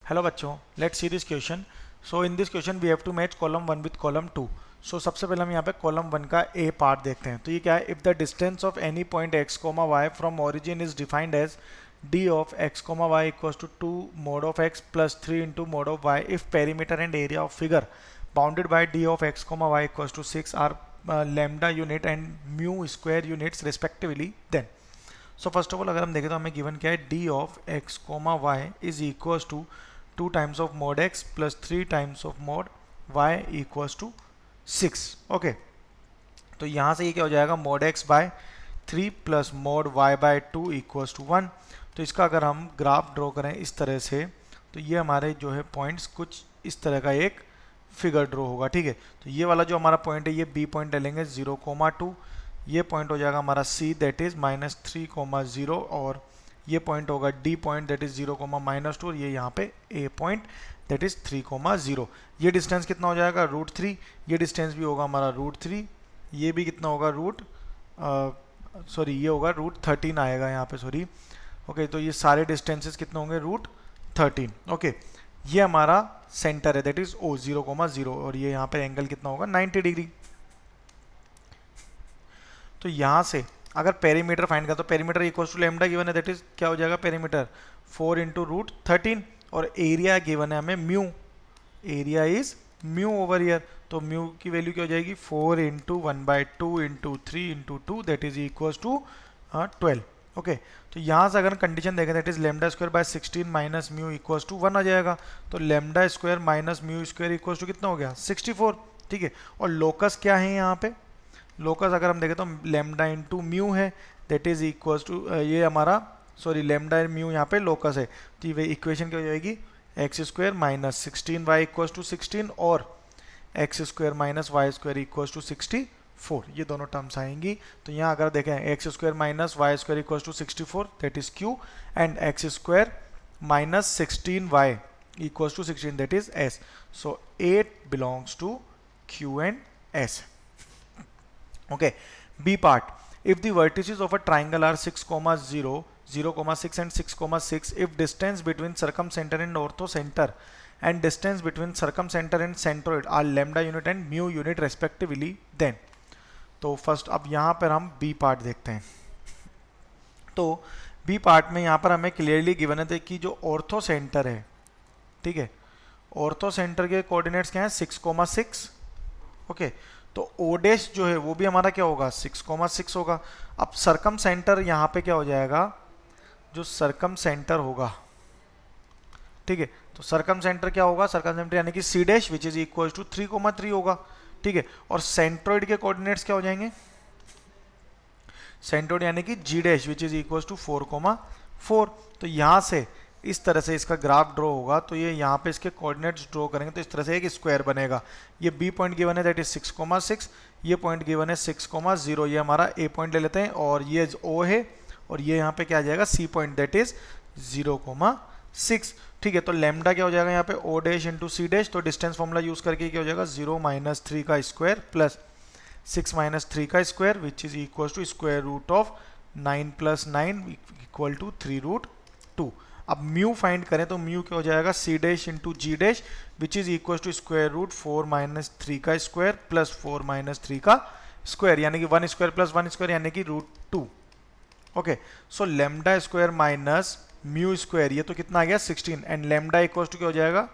Hello बच्चों, let's see this question. So in this question we have to match column 1 with column 2। So सबसे पहले हम यहाँ पे कॉलम 1 का ए पार्ट देखते हैं। तो ये क्या है? If the distance of any point x comma y from origin is defined as d of x comma y equals to 2 mod of x plus 3 into mod of y if perimeter and area of figure bounded by d of x comma y equals to 6 are lambda unit and mu square units respectively, then so first of all अगर हम देखें तो हमें given क्या है? d of x comma y is equals to 2 times of mod x plus 3 times of mod y equals to 6। Okay, तो यहाँ से ये क्या हो जाएगा? mod x by 3 plus mod y by 2 equals to 1। तो इसका अगर हम ग्राफ ड्रॉ करें इस तरह से, तो ये हमारे जो है पॉइंट्स कुछ इस तरह का एक फिगर ड्रॉ होगा। ठीक है, तो ये वाला जो हमारा पॉइंट है ये बी पॉइंट ले लेंगे 0,2। ये पॉइंट हो जाएगा हमारा सी दैट इज -3,0 और ये पॉइंट होगा डी पॉइंट दैट इज 0,-2 और ये यहाँ पे ए पॉइंट दैट इज 3,0। ये डिस्टेंस कितना हो जाएगा? √3। ये डिस्टेंस भी होगा हमारा √3। ये भी कितना होगा? ये होगा √13 आएगा यहाँ पे, सॉरी। ओके, तो ये सारे डिस्टेंसेस कितने होंगे? √13। ओके, ये हमारा सेंटर है दैट इज O 0,0 और ये यहाँ पे एंगल कितना होगा? 90 डिग्री। तो यहाँ से अगर पेरीमीटर फाइंड करें तो perimeter equals to lambda given है दैट इज क्या हो जाएगा? पेरीमीटर 4 इंटू √13 और एरिया गिवन है हमें mu. Area is mu over here, तो म्यू की वैल्यू क्या हो जाएगी? 4 into 1/2 into 3 into 2 that is equals to 12। Okay, तो यहाँ से अगर कंडीशन देखें that is lambda square by 16 minus mu equals to 1 आ जाएगा। तो lambda square minus mu square equals to कितना हो गया? 64। ठीक है, और लोकस क्या है यहाँ पे? लोकस अगर हम देखें तो लैम्डा इंटू म्यू है दैट इज इक्वल्स टू ये हमारा लैम्डा म्यू यहाँ पे लोकस है। तो ये इक्वेशन क्या हो जाएगी? X square minus 16y equals to 16 और x square minus y square equals to 64। ये दोनों टर्म्स आएंगी। तो यहाँ अगर देखें x square minus y square equals to 64 that is Q and x square minus 16y equals to 16 that is S. So 8 belongs to Q and S. Okay, B part. If the vertices of a triangle are 6,0, 0,6 and 6,6, if distance between circumcenter and orthocenter and distance between circumcenter and centroid are lambda unit and mu unit respectively, then तो first अब यहाँ पर हम B part देखते हैं। तो B part में यहाँ पर हमें क्लियरली गिवन है कि जो ऑर्थोसेंटर है, ठीक है, ऑर्थोसेंटर के कोऑर्डिनेट्स क्या हैं? 6,6। ओके, तो ओ डैश जो है वो भी हमारा क्या होगा? 6,6 होगा। अब सरकम सेंटर यहाँ पे क्या हो जाएगा? जो सरकम सेंटर होगा, ठीक है, तो सरकम सेंटर क्या होगा? सरकम सेंटर यानी कि C dash which is equal to 3,3 होगा। ठीक है, और सेंट्रोइड के कोऑर्डिनेट्स क्या हो जाएंगे? सेंट्रोइड यानी कि G dash which is equal to 4,4। तो यहाँ से इस तरह से इसका ग्राफ ड्रॉ होगा। तो ये यहाँ पे इसके कोऑर्डिनेट्स ड्रॉ करेंगे तो इस तरह से एक स्क्वायर बनेगा। ये बी पॉइंट गिवन है दैट इज 6,6, ये पॉइंट गिवन है 6,0, ये हमारा ए पॉइंट ले लेते हैं और ये ओ है और ये यहाँ पे क्या आ जाएगा? C point that is 0,6। ठीक है, तो लैम्डा क्या हो जाएगा यहाँ पे? O dash into C dash. तो डिस्टेंस फॉर्मूला यूज करके क्या हो जाएगा? 0-3 का स्क्वायर प्लस 6 - 3 का square which is equal to square root of 9 + 9 equal to 3√2। अब म्यू फाइंड करें तो म्यू क्या हो जाएगा? C dash into G dash which is equal to square root 4 - 3 का स्क्वायर प्लस 4 - 3 का स्क्वायर यानी कि 1 स्क्वायर प्लस 1 स्क्वायर यानी कि √2। ओके, सो lambda square minus mu square ये तो कितना आ गया? 16 एंड लैम्डा इक्वल टू क्या हो जाएगा?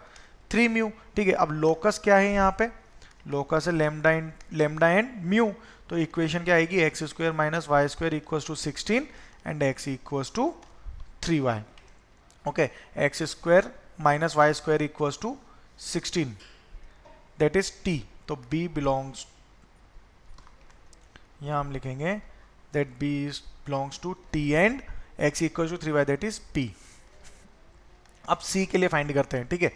3 म्यू। ठीक है, अब लोकस क्या है यहाँ पे? लोकस है लैम्डा एंड म्यू। तो इक्वेशन क्या आएगी? X square minus y square equal to 16 and x equal to 3y। Okay, x square minus y square equals to 16 that is t। तो B बिलोंग्स, यहाँ हम लिखेंगे that B belongs to t and x equals to 3y that is P। अब C के लिए find करते हैं। ठीक है,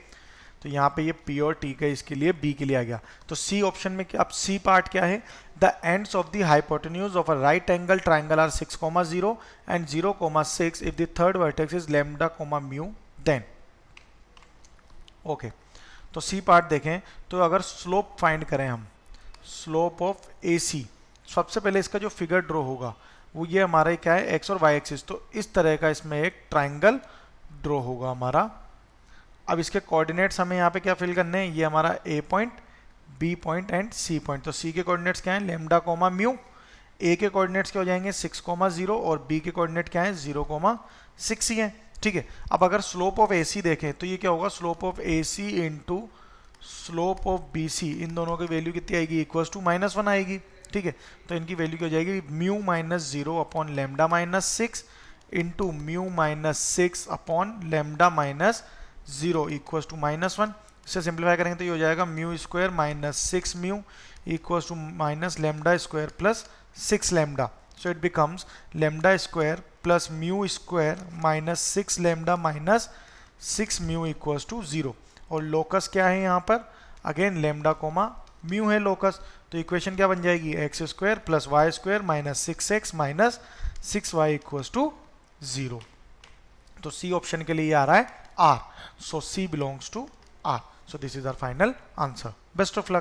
तो यहाँ पे ये P और T का इसके लिए B के लिए आ गया। तो C ऑप्शन में क्या? अब C पार्ट क्या है? The ends of the hypotenuse of a right angle triangle are 6,0 and 0,6 if the third vertex is lambda, mu, then. Okay, तो C पार्ट देखें तो अगर स्लोप फाइंड करें हम, स्लोप ऑफ AC, सबसे पहले इसका जो फिगर ड्रॉ होगा वो ये हमारा क्या है? एक्स और वाई एक्सिस। तो इस तरह का इसमें एक ट्राइंगल ड्रॉ होगा हमारा। अब इसके कोऑर्डिनेट्स हमें यहाँ पे क्या फिल करने हैं, ये हमारा A point, B point and C point. तो सी के कोऑर्डिनेट्स क्या हैं, लेमडा कोमा म्यू, ए के कोऑर्डिनेट्स क्या हो जाएंगे 6,0 और बी के कोऑर्डिनेट क्या है 0,6 ही है। ठीक है, अब अगर स्लोप ऑफ ए सी देखें तो ये क्या होगा, slope of A C into slope of B C, इन दोनों की वैल्यू कितनी आएगी, इक्वल्स टू -1 आएगी। ठीक है, तो इनकी वैल्यू क्या हो जाएगी, mu -0 upon lambda -6 into mu -6 upon lambda -0 equals to -1। इसे सिंप्लीफाई करेंगे तो ये हो जाएगा mu square -6 mu equals to minus lambda square plus 6 lambda. So it becomes lambda square plus mu square minus 6 lambda minus 6 mu equals to 0. और locus क्या है यहाँ पर, अगेन lambda कोमा mu है locus, तो इक्वेशन क्या बन जाएगी, x square plus y square minus 6x minus 6y equals to 0। तो C ऑप्शन के लिए ये आ रहा है R. So C belongs to R. So this is our final answer. Best of luck.